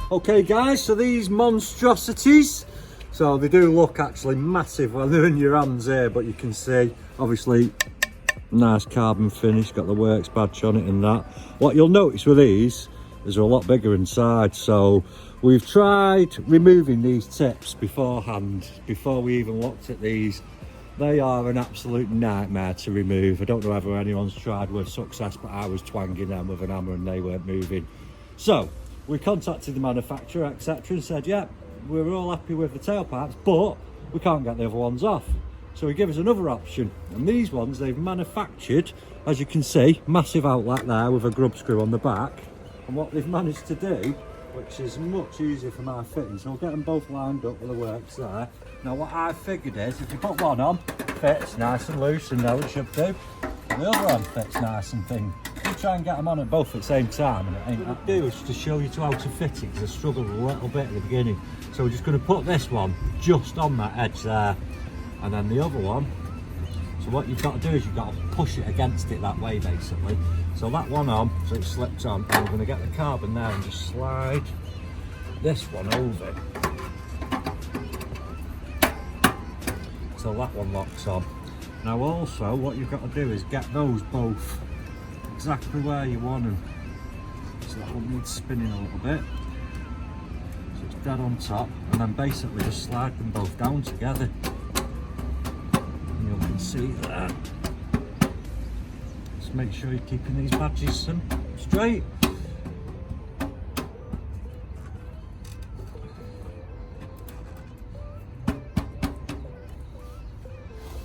Okay guys, so these monstrosities, so they do look actually massive when they're in your hands here, but you can see obviously nice carbon finish, got the works badge on it and that. What you'll notice with these is they're a lot bigger inside, so we've tried removing these tips beforehand, before we even looked at these. They are an absolute nightmare to remove. I don't know whether anyone's tried with success, but I was twanging them with an hammer and they weren't moving. So we contacted the manufacturer, etc., and said, yeah, we're all happy with the tailpipes, but we can't get the other ones off. So he gave us another option, and these ones they've manufactured, as you can see, massive outlet there with a grub screw on the back. And what they've managed to do, which is much easier for my fitting, so we'll get them both lined up with the works there. Now what I figured is, if you put one on, it fits nice and loose and now it should do. And the other one fits nice and thin. You try and get them on at both at the same time, and it ain't that do is to show you how to fit it, because I struggled a little bit at the beginning. So we're just going to put this one just on that edge there, and then the other one. So what you've got to do is you've got to push it against it that way basically. So that one on, so it slips on, and we're going to get the carbon there and just slide this one over. So that one locks on. Now also what you've got to do is get those both exactly where you want them. So that one needs spinning a little bit. So it's dead on top, and then basically just slide them both down together. And you can see there. Just make sure you're keeping these badges straight.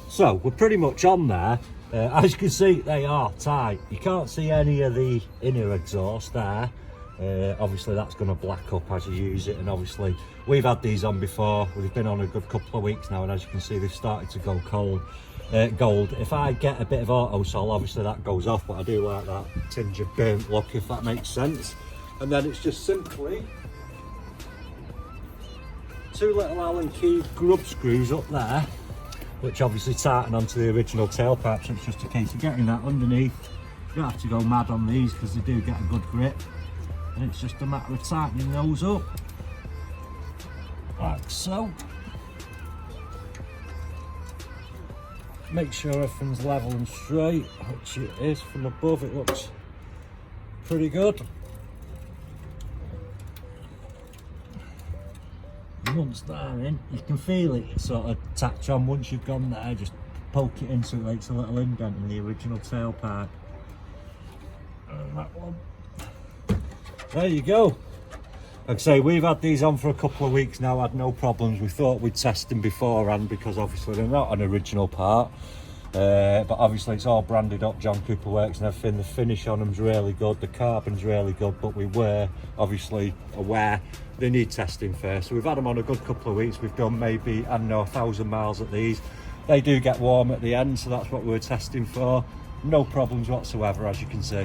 So we're pretty much on there. As you can see, they are tight. You can't see any of the inner exhaust there. Obviously that's going to black up as you use it, and obviously we've had these on before. We've been on a good couple of weeks now, and as you can see they've started to go gold. If I get a bit of auto sol, obviously that goes off, but I do like that tinge of burnt look, if that makes sense. And then it's just simply two little Allen key grub screws up there, which obviously tighten onto the original tailpipe, so it's just a case of getting that underneath. You don't have to go mad on these because they do get a good grip, and it's just a matter of tightening those up, like so. Make sure everything's level and straight, which it is. From above it looks pretty good. Once they're in, you can feel it sort of attach on once you've gone there. Just poke it in so it makes a little indent in the original tailpipe. And that one. There you go. Like I say, we've had these on for a couple of weeks now, had no problems. We thought we'd test them beforehand because obviously they're not an original part. But obviously it's all branded up, John Cooper Works and everything. The finish on them's really good, the carbon's really good, but we were obviously aware they need testing first. So we've had them on a good couple of weeks. We've done maybe, I don't know, 1,000 miles at these. They do get warm at the end, so that's what we were testing for. No problems whatsoever, as you can see.